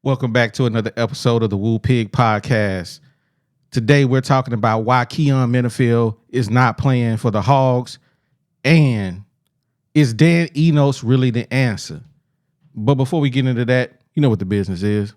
Welcome back to another episode of the Woo Pig Podcast. Today we're talking about why Keyon Menifield is not playing for the Hogs, and is Dan Enos really the answer? But before we get into that, you know what the business is.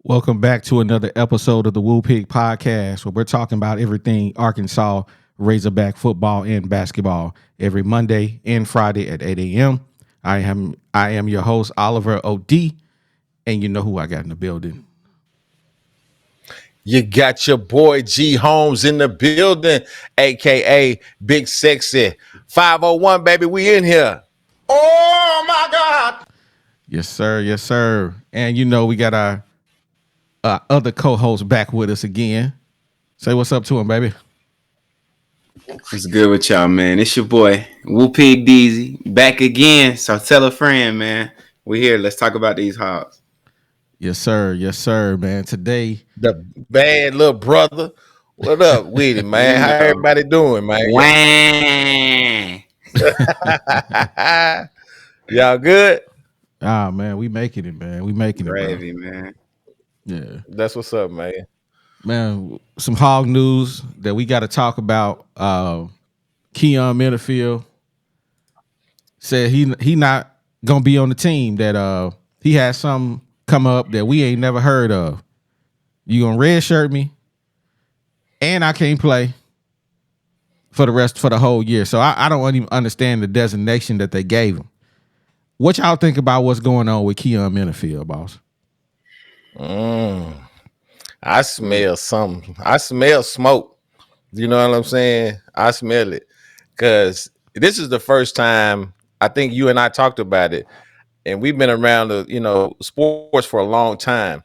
Welcome back to another episode of the Woo Pig Podcast, where we're talking about everything Arkansas Razorback football and basketball every Monday and Friday at 8 a.m. I am your host, Oliver O.D., and you know who I got in the building. You got your boy G Holmes in the building, aka Big Sexy 501, baby. We in here. Oh my God. Yes, sir. Yes, sir. And you know we got our other co-host back with us again. Say what's up to him, baby. What's good with y'all, man? It's your boy, Woo Pig Deezy, back again. So tell a friend, man. We here. Let's talk about these hogs. Yes, sir. Yes, sir, man. Today, The bad little brother. What up with it, man? How everybody doing, man? Wang! Y'all good? man, we making it, man. We making it, Gravy, bro. man. Yeah. That's what's up, man. Man, some hog news that we got to talk about. Keyon Menifield said he not gonna be on the team. That he had some come up that we ain't never heard of. You gonna redshirt me, and I can't play for the whole year. So I don't even understand the designation that they gave him. What y'all think about what's going on with Keyon Menifield, boss? I smell something. I smell smoke. You know what I'm saying? I smell it. Because this is the first time I think you and I talked about it. And we've been around the, sports for a long time.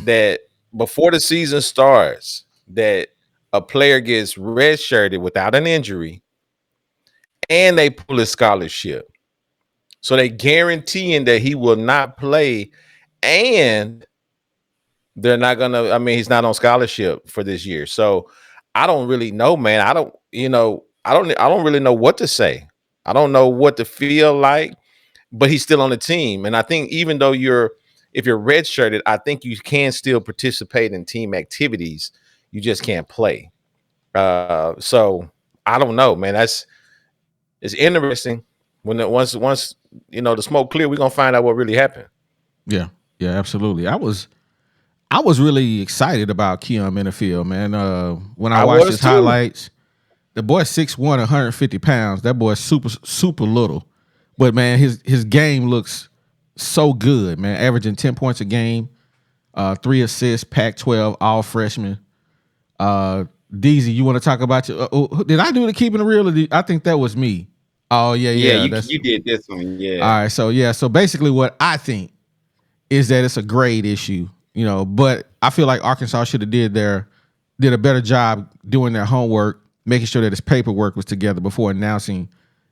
That before the season starts, that a player gets redshirted without an injury and they pull his scholarship. So they guaranteeing that he will not play, and they're not gonna, he's not on scholarship for this year. So I don't really know, man. I don't really know what to say. I don't know what to feel like, but he's still on the team. And I think even though if you're redshirted, I think you can still participate in team activities. You just can't play. So I don't know, man. It's interesting. Once the smoke clear, we're gonna find out what really happened. Yeah, absolutely. I was really excited about Keyon Menifield, man. When I watched his highlights, the boy 6'1", 150 pounds. That boy's super little, but man, his game looks so good, man. Averaging 10 points a game, 3 assists, Pac-12, all freshmen. DZ, you want to talk about your? Did I do the keeping it real? I think that was me. Oh yeah. You did this one, yeah. All right, so basically, what I think is that it's a grade issue, but I feel like Arkansas should have did a better job doing their homework, making sure that his paperwork was together before announcing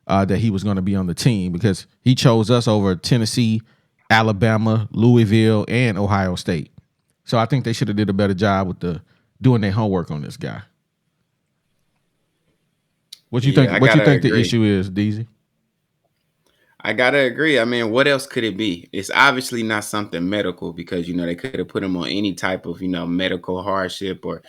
that he was going to be on the team, because he chose us over Tennessee, Alabama, Louisville, and Ohio State. So I think they should have did a better job with doing their homework on this guy. What you think? What you think the issue is, DZ? I gotta agree. I mean, what else could it be? It's obviously not something medical, because they could have put him on any type of medical hardship or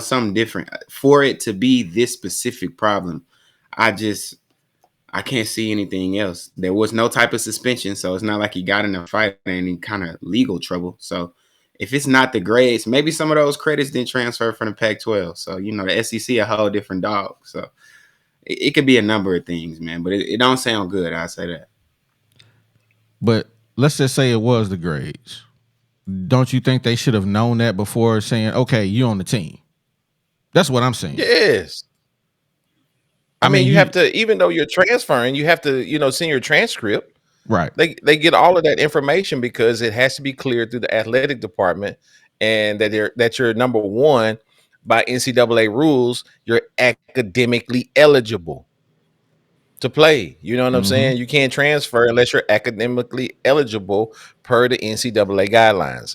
something different. For it to be this specific problem, I can't see anything else. There was no type of suspension, so it's not like he got in a fight or any kind of legal trouble. So if it's not the grades, maybe some of those credits didn't transfer from the Pac-12. So the SEC a whole different dog. So it could be a number of things, man. But it don't sound good. I say that. But let's just say it was the grades. Don't you think they should have known that before saying, okay, you're on the team? That's what I'm saying. Yes. I mean, you have to, even though you're transferring, you have to, send your transcript. Right. They get all of that information because it has to be cleared through the athletic department, and that you're number one by NCAA rules. You're academically eligible to play. You know what I'm saying? You can't transfer unless you're academically eligible per the NCAA guidelines.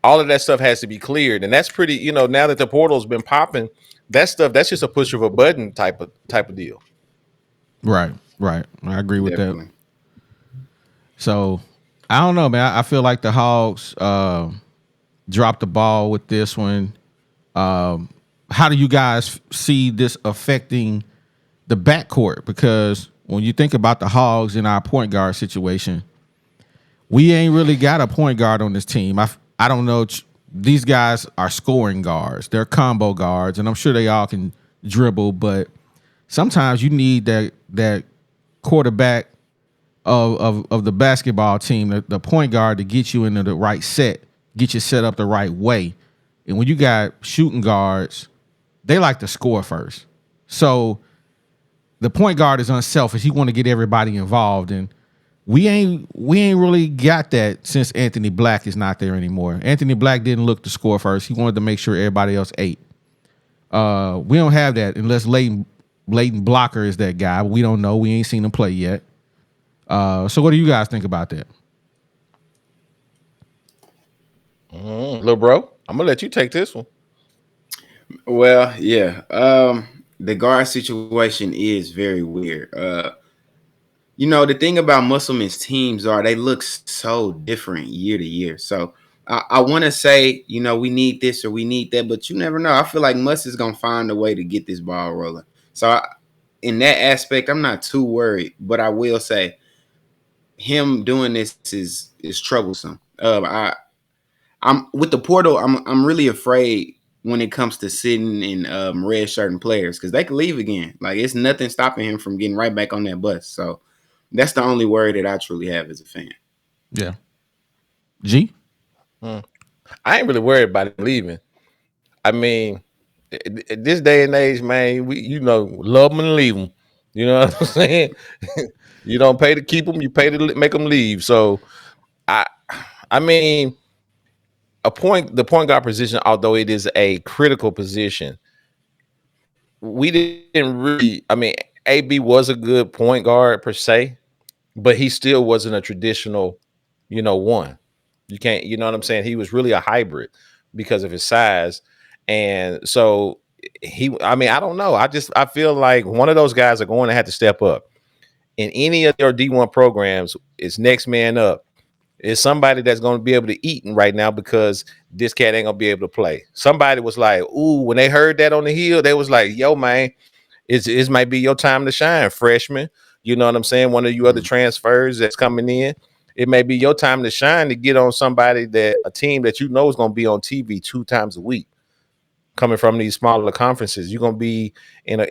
All of that stuff has to be cleared, and that's pretty. Now that the portal's been popping, that's just a push of a button type of deal. Right. I agree with Definitely. that. So I don't know, man. I feel like the Hogs dropped the ball with this one. How do you guys see this affecting the backcourt? Because when you think about the Hogs in our point guard situation, we ain't really got a point guard on this team. I don't know. These guys are scoring guards. They're combo guards, and I'm sure they all can dribble. But sometimes you need that quarterback of the basketball team, the point guard, to get you into the right set, get you set up the right way. And when you got shooting guards, they like to score first. So the point guard is unselfish. He want to get everybody involved, and we ain't really got that since Anthony Black is not there anymore. Anthony Black didn't look to score first. He wanted to make sure everybody else ate. We don't have that unless Leighton Blocker is that guy. We don't know. We ain't seen him play yet. So what do you guys think about that? Little bro, I'm gonna let you take this one. Well, yeah. The guard situation is very weird. The thing about Musselman's teams are they look so different year to year. So I want to say, we need this or we need that, but you never know. I feel like Muss is gonna find a way to get this ball rolling. So in that aspect, I'm not too worried. But I will say, him doing this is troublesome. I'm with the portal. I'm really afraid when it comes to sitting in red shirting players because they could leave again. Like it's nothing stopping him from getting right back on that bus. So that's the only worry that I truly have as a fan. Yeah. G? I ain't really worried about him leaving. I mean, at this day and age, man, we love them and leave them. You know what I'm saying? You don't pay to keep them, you pay to make them leave. So I mean, the point guard position, although it is a critical position, we didn't really. I mean, AB was a good point guard per se, but he still wasn't a traditional, one. You can't, you know what I'm saying? He was really a hybrid because of his size, and so I mean, I don't know. I feel like one of those guys are going to have to step up. In any of your D1 programs, it's next man up. It's somebody that's going to be able to eat right now because this cat ain't going to be able to play. Somebody was like, ooh, when they heard that on the hill, they was like, yo, man, it might be your time to shine, freshman. You know what I'm saying? One of you other transfers that's coming in. It may be your time to shine to get on a team that you know is going to be on TV 2 times a week. Coming from these smaller conferences, you're going to be in a,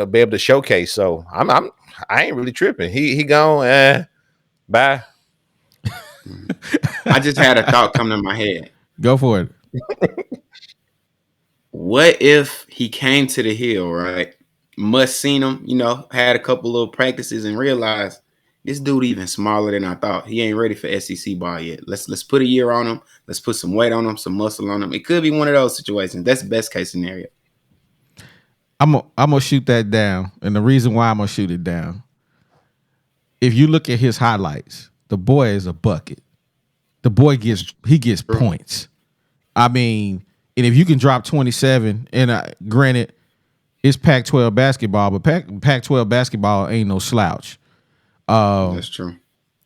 be able to showcase. So I ain't really tripping. He gone, bye. I just had a thought come to my head. Go for it. What if he came to the hill, right? Must seen him, had a couple little practices and realized this dude even smaller than I thought. He ain't ready for SEC ball yet. Let's put a year on him. Let's put some weight on him, some muscle on him. It could be one of those situations. That's the best case scenario. I'm gonna shoot that down, and the reason why I'm gonna shoot it down, if you look at his highlights, the boy is a bucket. The boy gets points. I mean, and if you can drop 27, and granted, it's Pac-12 basketball, but Pac-12 basketball ain't no slouch. That's true.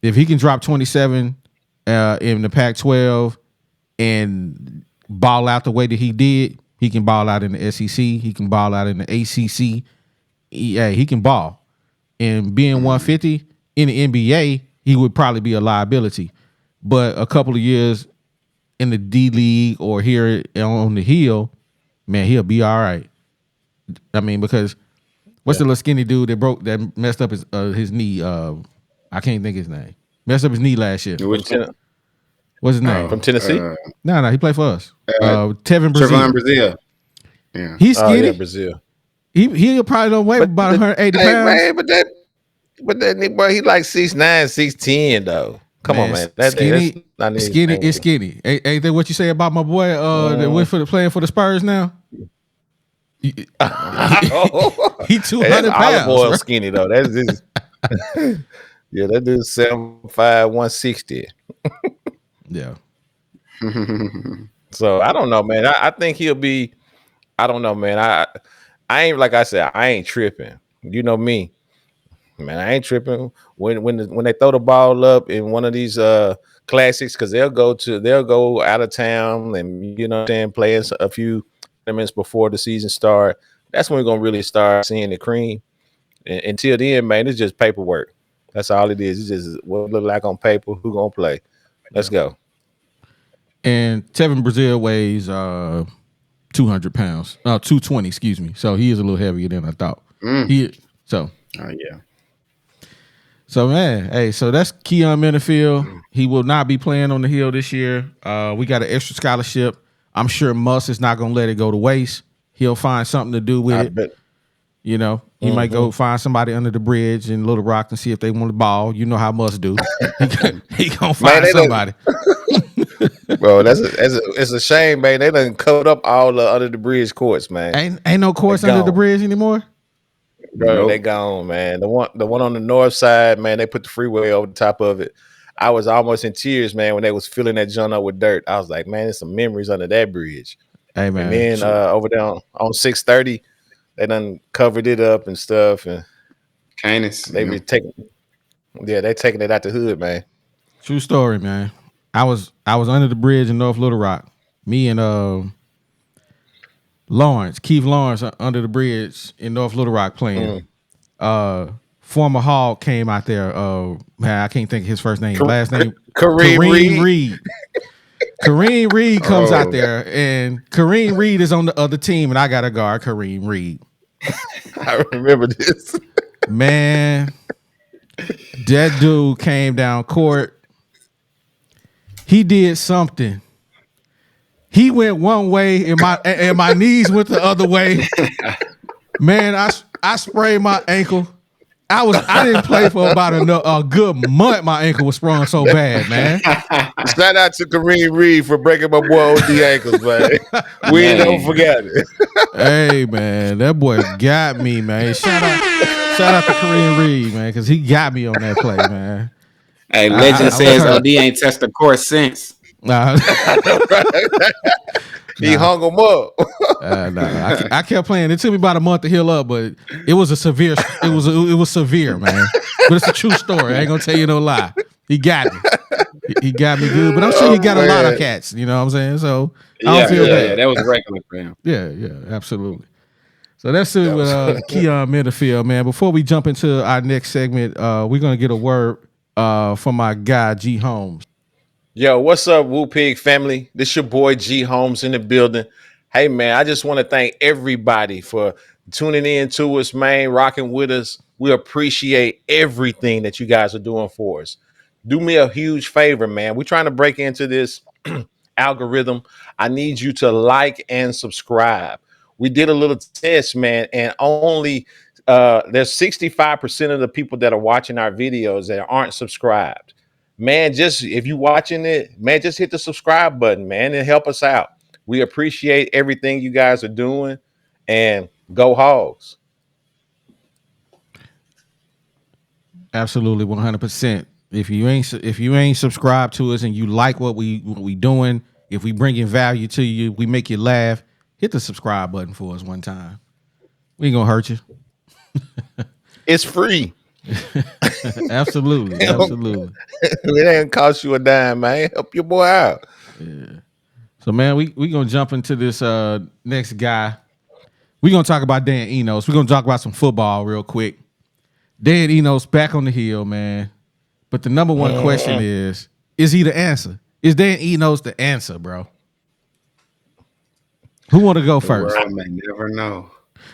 If he can drop 27 in the Pac-12 and ball out the way that he did, he can ball out in the SEC. He can ball out in the ACC. Yeah, he can ball. And being 150 in the NBA, he would probably be a liability. But a couple of years in the D League or here on the hill, man, he'll be all right. I mean, because What's the little skinny dude that messed up his knee? I can't think his name. Messed up his knee last year. What's his name? From Tennessee? No, he played for us. Tevin Brazil. Trevon Brazil. Yeah. He's skinny. Yeah, Brazil. He probably don't weigh about 180 pounds. Man, but that boy, he like 6'9", 6'10", though. Come on, man. Skinny is skinny. Ain't that what you say about my boy that went playing for the Spurs now? He 200 pounds. Olive oil skinny though. That's just yeah. That dude's 7'5", 160. Yeah. So I don't know, man. I think he'll be. I don't know, man. I ain't like I said. I ain't tripping. You know me, man. I ain't tripping when they throw the ball up in one of these classics, because they'll go out of town and you know what I'm saying, playing a few minutes before the season start. That's when we're gonna really start seeing the cream. And until then, man, it's just paperwork. That's all it is. It's just what it look like on paper. Who gonna play? Let's go. And Tevin Brazil weighs 200 pounds. 220, excuse me. So he is a little heavier than I thought. Oh yeah. So man, hey, so that's Keyon Menifield. He will not be playing on the Hill this year. We got an extra scholarship. I'm sure Muss is not gonna let it go to waste. He'll find something to do with it. Bet. You know, he might go find somebody under the bridge in Little Rock and see if they want the ball. You know how Muss do. He gonna find somebody. Bro, it's a shame, man. They done covered up all the under the bridge courts, man. Ain't no courts under the bridge anymore. Bro, nope. They gone, man. The one on the north side, man. They put the freeway over the top of it. I was almost in tears, man, when they was filling that joint up with dirt. I was like, man, there's some memories under that bridge. Hey, man. And then over there on 630, they done covered it up and stuff. And they be taking it out the hood, man. True story, man. I was under the bridge in North Little Rock. Me and Keith Lawrence under the bridge in North Little Rock playing. Former Hog came out there. Man, I can't think of his first name. Last name Kareem Reed. Kareem Reed comes out there, and Kareem Reed is on the other team, and I got to guard Kareem Reed. I remember this. Man, that dude came down court. He did something. He went one way, and my knees went the other way. Man, I sprayed my ankle. I didn't play for about a good month. My ankle was sprung so bad, man. Shout out to Kareem Reed for breaking my boy OD ankles, man. We ain't never forgot it. Hey, man, that boy got me, man. Shout out to Kareem Reed, man, because he got me on that play, man. Hey, legend says OD ain't touched the court since. Nah. He hung him up. I kept playing. It took me about a month to heal up, but it was severe, man. But it's a true story. I ain't gonna tell you no lie. He got me. He got me good, but I'm sure he got a lot of cats. You know what I'm saying? So I don't feel bad. Yeah, that was regular for him. Yeah, absolutely. So that's it with Keyon Menifield, man. Before we jump into our next segment, we're gonna get a word from my guy G Holmes. Yo, what's up, Woo Pig family? This your boy G Holmes in the building. Hey, man, I just want to thank everybody for tuning in to us, man, rocking with us. We appreciate everything that you guys are doing for us. Do me a huge favor, man. We're trying to break into this algorithm. I need you to like and subscribe. We did a little test, man, and only there's 65% of the people that are watching our videos that aren't subscribed. Man, just if you watching it, man, just hit the subscribe button, man, and help us out. We appreciate everything you guys are doing, and go Hogs. Absolutely, 100%. If you ain't subscribed to us and you like what we doing, if we bringing value to you, we make you laugh, hit the subscribe button for us one time. We ain't gonna hurt you. It's free. Absolutely. It ain't cost you a dime, man. Help your boy out. Yeah. So, man, we gonna jump into this next guy. We gonna talk about Dan Enos. We're gonna talk about some football real quick. Dan Enos back on the hill, man. But the number one question is he the answer? Is Dan Enos the answer, bro? Who want to go first? I may never know.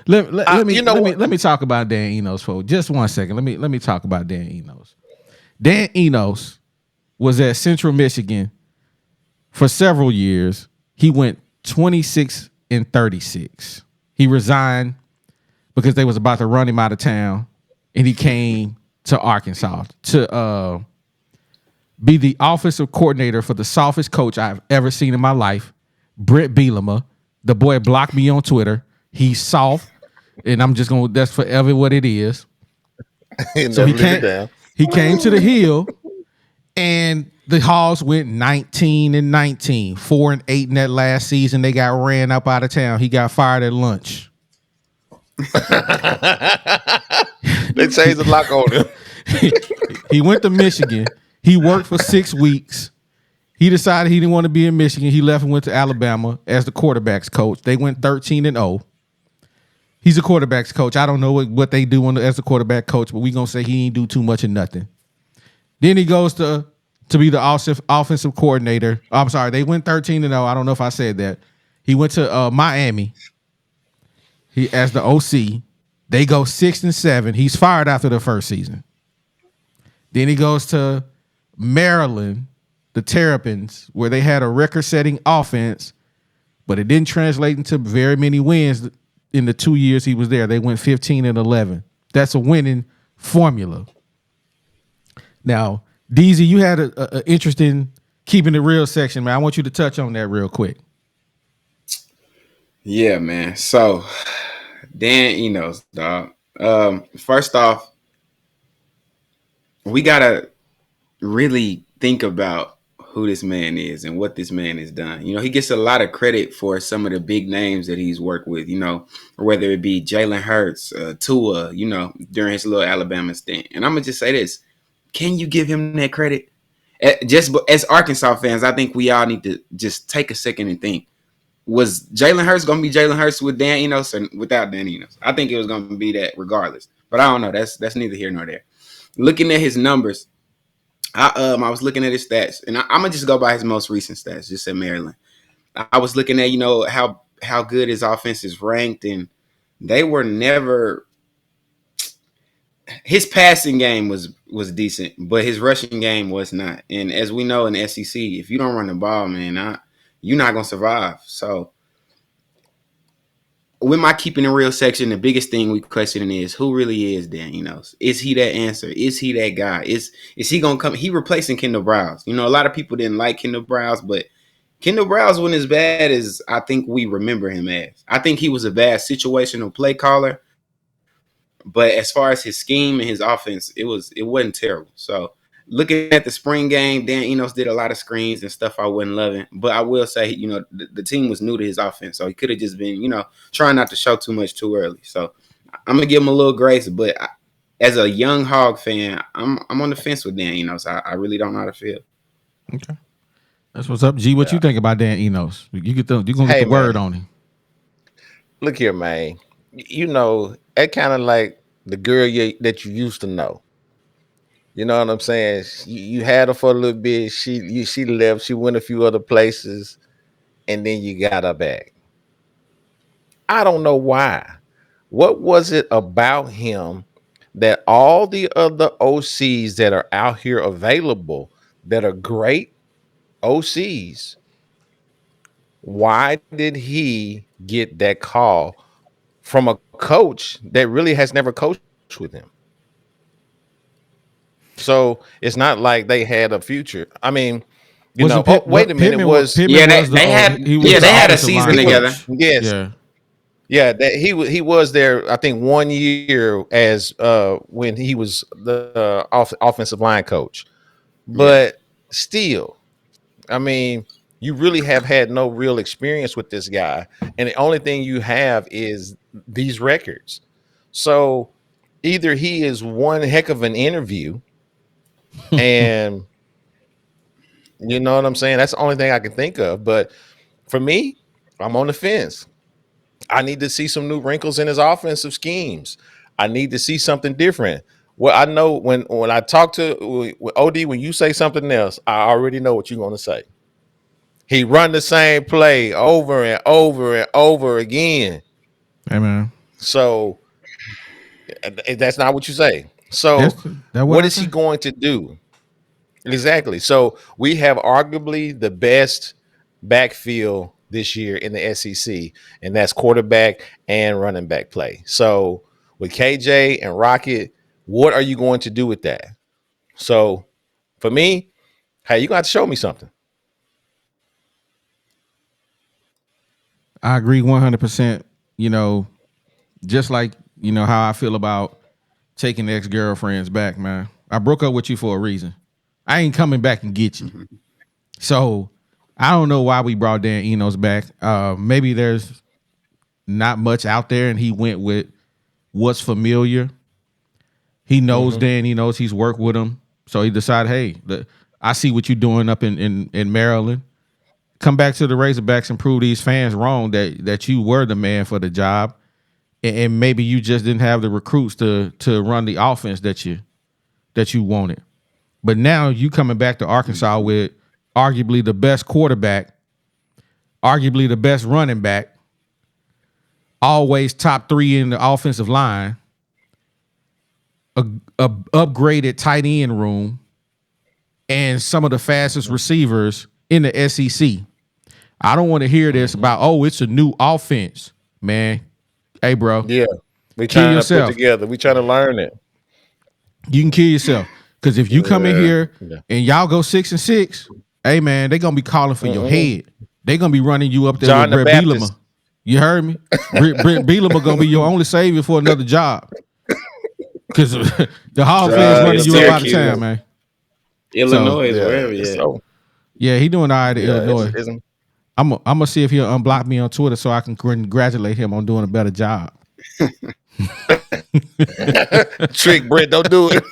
Let me talk about Dan Enos for just 1 second. Let me talk about Dan Enos. Dan Enos was at Central Michigan for several years. He went 26-36. He resigned because they was about to run him out of town, and he came to Arkansas to be the offensive coordinator for the softest coach I've ever seen in my life, Brett Bielema. The boy blocked me on Twitter. He's soft, and I'm just gonna. That's forever what it is. So he came to the Hill, and the Hogs went 19-19, 4-8 in that last season. They got ran up out of town. He got fired at lunch. They changed the lock on him. He went to Michigan. He worked for 6 weeks. He decided he didn't want to be in Michigan. He left and went to Alabama as the quarterbacks coach. They went 13-0. He's a quarterbacks coach. I don't know what they do as a quarterback coach, but we're going to say he ain't do too much of nothing. Then he goes to be the offensive coordinator. I'm sorry, they went 13-0. I don't know if I said that. He went to Miami. He as the OC. They go 6-7. He's fired after the first season. Then he goes to Maryland, the Terrapins, where they had a record-setting offense, but it didn't translate into very many wins in the 2 years he was there. They went 15-11. That's a winning formula. Now, DZ, you had an interesting keeping it real section, man. I want you to touch on that real quick. Yeah, man. So, Dan Enos, dog. First off, we gotta really think about who this man is and what this man has done. You know, he gets a lot of credit for some of the big names that he's worked with, you know, whether it be Jalen Hurts, Tua, you know, during his little Alabama stint. And I'm going to just say this. Can you give him that credit? Just as Arkansas fans, I think we all need to just take a second and think. Was Jalen Hurts going to be Jalen Hurts with Dan Enos or without Dan Enos? I think it was going to be that regardless. But I don't know. That's neither here nor there. Looking at his numbers, I was looking at his stats, and I'm gonna just go by his most recent stats, just at Maryland. I was looking at, you know, how good his offense is ranked, and they were never. His passing game was decent, but his rushing game was not. And as we know in the SEC, if you don't run the ball, man, you're not gonna survive. So, with my keeping it real section, the biggest thing we questioning is who really is Dan Enos? Is he that answer? Is he that guy? Is he gonna come? He replacing Kendall Browse. You know, a lot of people didn't like Kendall Browse, but Kendall Browse wasn't as bad as I think we remember him as. I think he was a bad situational play caller, but as far as his scheme and his offense, it wasn't terrible. So looking at the spring game, Dan Enos did a lot of screens and stuff I wasn't loving. But I will say, you know, the team was new to his offense, so he could have just been, you know, trying not to show too much too early. So I'm gonna give him a little grace. But as a young Hog fan, I'm on the fence with Dan Enos. I really don't know how to feel. Okay, that's what's up, G. What you think about Dan Enos? You gonna get the word on him. Look here, man. You know, that kind of like the girl that you used to know. You know what I'm saying? You had her for a little bit. She left. She went a few other places, and then you got her back. I don't know why. What was it about him that all the other OCs that are out here available that are great OCs? Why did he get that call from a coach that really has never coached with him? So it's not like they had a future. I mean, you know. Wait a minute. They had a season together. Yes. Yeah. That he was there. I think 1 year as when he was the offensive line coach. But still, I mean, you really have had no real experience with this guy, and the only thing you have is these records. So either he is one heck of an interview. And you know what I'm saying? That's the only thing I can think of. But for me, I'm on the fence. I need to see some new wrinkles in his offensive schemes. I need to see something different. Well, I know when I talk to OD, when you say something else, I already know what you're going to say. He run the same play over and over and over again. Hey, man. So that's not what you say. So what is he going to do? Exactly. So we have arguably the best backfield this year in the SEC, and that's quarterback and running back play. So with KJ and Rocket, what are you going to do with that? So for me, hey, you got to show me something. I agree 100%. You know, just like, you know, how I feel about taking ex-girlfriends back, man. I broke up with you for a reason. I ain't coming back and get you. So I don't know why we brought Dan Enos back. Maybe there's not much out there and he went with what's familiar. He knows Dan Enos. He's worked with him. So he decided, hey, I see what you're doing up in Maryland. Come back to the Razorbacks and prove these fans wrong that you were the man for the job. And maybe you just didn't have the recruits to run the offense that you wanted. But now you coming back to Arkansas with arguably the best quarterback, arguably the best running back, always top 3 in the offensive line, a upgraded tight end room, and some of the fastest receivers in the SEC. I don't want to hear this about, oh, it's a new offense, man. Hey, bro. Yeah. We trying to put together. We trying to learn it. You can kill yourself. Because if you come in here and y'all go 6-6, hey, man, they're going to be calling for your head. They're going to be running you up there John with the Brett Baptist. Bielema. You heard me? Brett Bielema going to be your only savior for another job. Because the Hog fans running you up out of town, man. Illinois, wherever, yeah, he doing all right at Illinois. I'm going to see if he'll unblock me on Twitter so I can congratulate him on doing a better job. Trick, Brett, don't do it.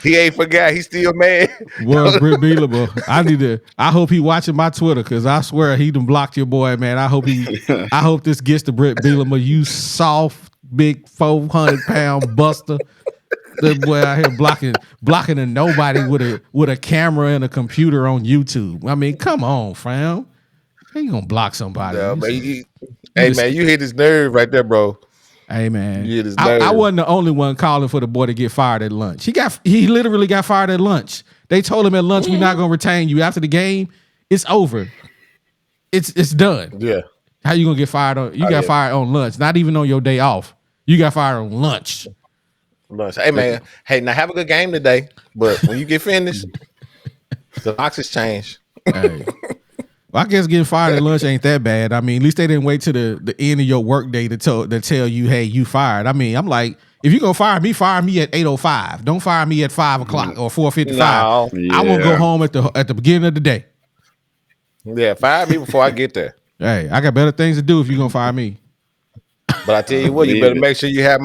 He ain't forgot. He's still mad. Well, Brett Bielema, I hope he watching my Twitter because I swear he done blocked your boy, man. I hope this gets to Brett Bielema, you soft, big 400-pound buster. That boy out here blocking a nobody with a camera and a computer on YouTube. I mean, come on, fam. How you gonna block somebody? Yeah, man, you hit his nerve right there, bro. Hey, man, I wasn't the only one calling for the boy to get fired at lunch. He literally got fired at lunch. They told him at lunch, we're not gonna retain you after the game. It's over. It's done. Yeah. How you gonna get fired on? You got fired on lunch, not even on your day off. You got fired on lunch. Hey, man. Hey, now have a good game today. But when you get finished, the boxes change. Hey. Well, I guess getting fired at lunch ain't that bad. I mean, at least they didn't wait to the end of your work day to tell you, hey, you fired. I mean, I'm like, if you're gonna fire me at 8:05. Don't fire me at 5 o'clock or 4:55. No. I won't go home at the beginning of the day. Yeah, fire me before I get there. Hey, I got better things to do if you're gonna fire me. But I tell you what, you better make sure you have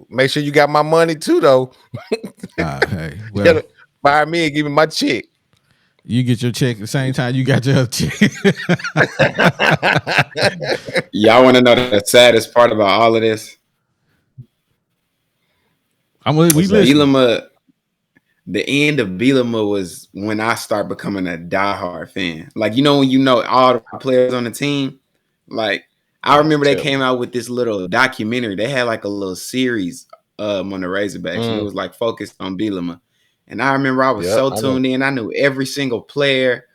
make sure you got my money too, though. Hey, well, fire me and give me my check. You get your check at the same time you got your check. Y'all want to know the saddest part about all of this? Bielema, the end of Bielema was when I start becoming a diehard fan. Like, you know, when you know all the players on the team, like, I remember they came out with this little documentary. They had like a little series on the Razorbacks, and it was like focused on Bielema. And I remember I was so tuned in. I knew every single player.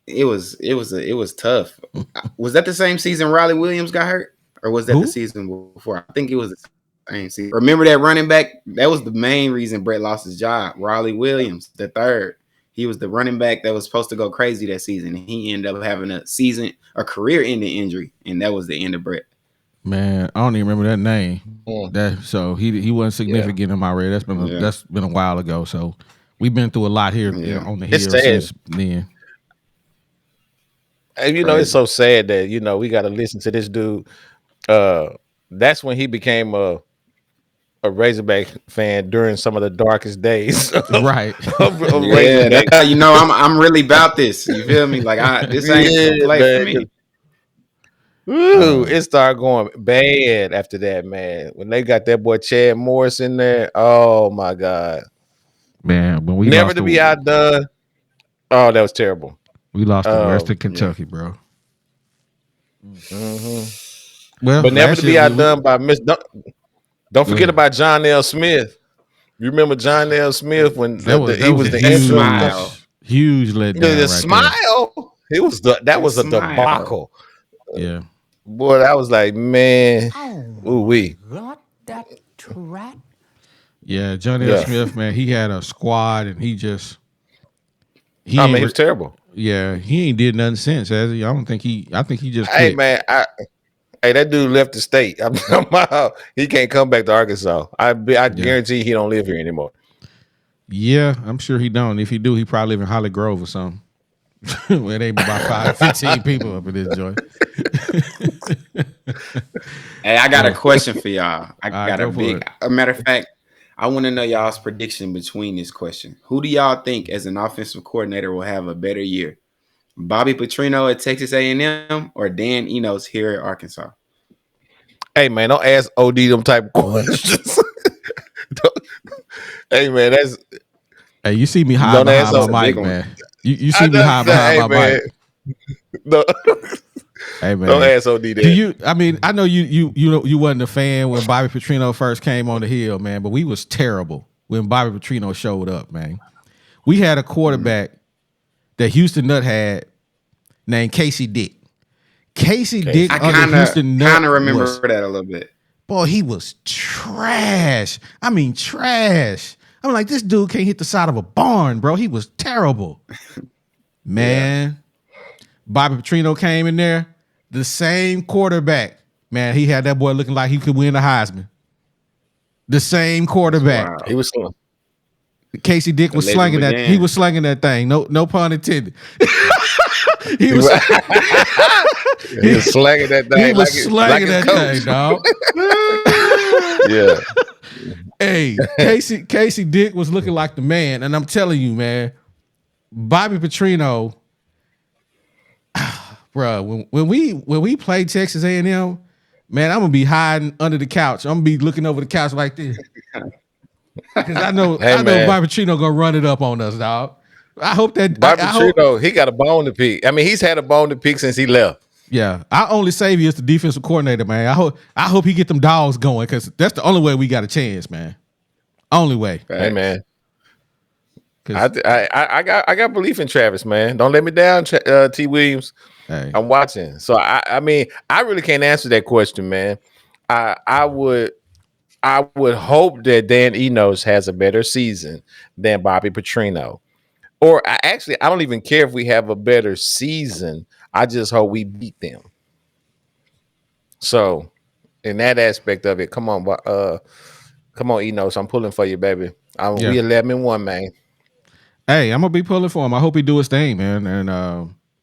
It was tough. Was that the same season Riley Williams got hurt, or was that the season before? I think it was the same season. Remember that running back? That was the main reason Brett lost his job. Riley Williams, the third. He was the running back that was supposed to go crazy that season, and he ended up having a career-ending injury, and that was the end of Brett. Man, I don't even remember that name. So he wasn't significant in my radar. That's been a while ago. So we've been through a lot here on the hill since then. And you know, it's so sad that we got to listen to this dude. That's when he became a Razorback fan during some of the darkest days. Right. That's how you know I'm really about this. You feel me? Like this ain't play for me. Ooh, it started going bad after that, man. When they got that boy Chad Morris in there, oh my God, man! When we never to be outdone. Oh, that was terrible. We lost to Western Kentucky, bro. Well, but never last to be year outdone by Miss. Don't forget about John L. Smith. You remember John L. Smith when that he was was a the That interim. smile. huge The letdown right there. smile. That That was a smile. debacle. Yeah. Boy, that was like, man. Ooh wee. God, that rat. Yeah, Johnny L. Yeah. Smith, man, he had a squad and he I mean, ain't he was terrible. he ain't did nothing since, has he? I think he just Hey quit. man, hey, that dude left the state. He can't come back to Arkansas. I guarantee he don't live here anymore. Yeah, I'm sure he don't. If he do, he probably live in Holly Grove or something. Where they about 15 people up in this joint. Hey, I got a question for y'all. I right, got a go for big. it. A matter of fact, I want to know y'all's prediction between this question. Who do y'all think, as an offensive coordinator, will have a better year? Bobby Petrino at Texas A&M or Dan Enos here at Arkansas? Hey man, don't ask OD them type of questions. Hey man, that's Hey, you see me high don't ask. behind That's a my big mic, one. man. You see me high behind Hey my man, mic. no, Hey man. don't ask OD that. Do you? I mean, I know you wasn't a fan when Bobby Petrino first came on the hill, man. But we was terrible when Bobby Petrino showed up, man. We had a quarterback that Houston Nutt had named Casey Dick. Casey Dick I under Houston Nutt kind of remember was, that a little bit. boy, he was trash. I mean, trash. I'm like, this dude can't hit the side of a barn, bro. He was terrible, man. Bobby Petrino came in there, the same quarterback. Man, he had that boy looking like he could win the Heisman. The same quarterback. Wow. He was slow. Casey Dick The was legend slanging that. began. He was slanging that thing. No pun intended. he was He was slanging that thing. he was slanging that thing, dog. Yeah. Hey, Casey Dick was looking like the man, and I'm telling you, man, Bobby Petrino, bro. When we play Texas A&M, man, I'm gonna be hiding under the couch. I'm gonna be looking over the couch like this because I know man. Bobby Petrino gonna run it up on us, dog. I hope that Bobby I hope, Petrino, he got a bone to pick. I mean, he's had a bone to pick since he left. yeah. Our only savior is the defensive coordinator, man. I hope he get them dogs going because that's the only way we got a chance, man. Only way. Hey man, I got belief in Travis, man. Don't let me down, T. Williams. Hey. I'm watching. So I mean, I really can't answer that question, man. I would hope that Dan Enos has a better season than Bobby Petrino. Or I don't even care if we have a better season. I just hope we beat them. So, in that aspect of it, come on, Enos. I'm pulling for you, baby. We 11-1, man. Hey, I'm gonna be pulling for him. I hope he do his thing, man. And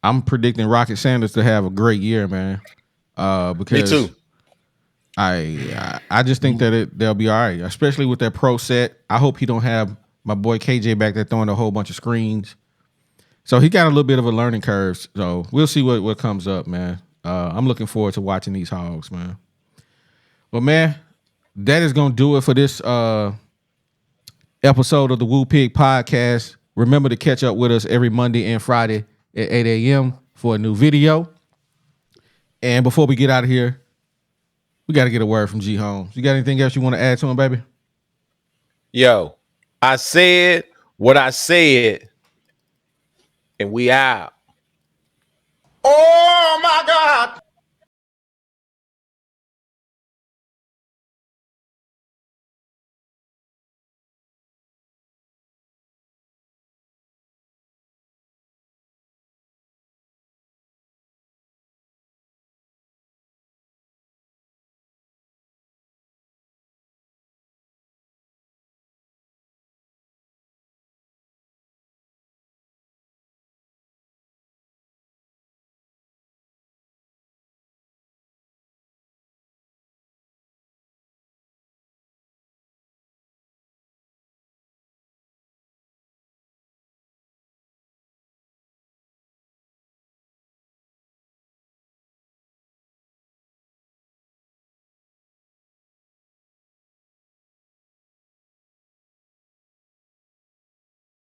I'm predicting Rocket Sanders to have a great year, man. Because Me too. I just think that they'll be all right, especially with that pro set. I hope he don't have my boy KJ back there throwing a whole bunch of screens. So he got a little bit of a learning curve. So we'll see what comes up, man. I'm looking forward to watching these Hogs, man. Well, man, that is gonna do it for this episode of the Woo Pig Podcast. Remember to catch up with us every Monday and Friday at 8 a.m. for a new video. And before we get out of here, we got to get a word from G Holmes. You got anything else you want to add to him, baby? Yo, I said what I said, and we out. Oh my God.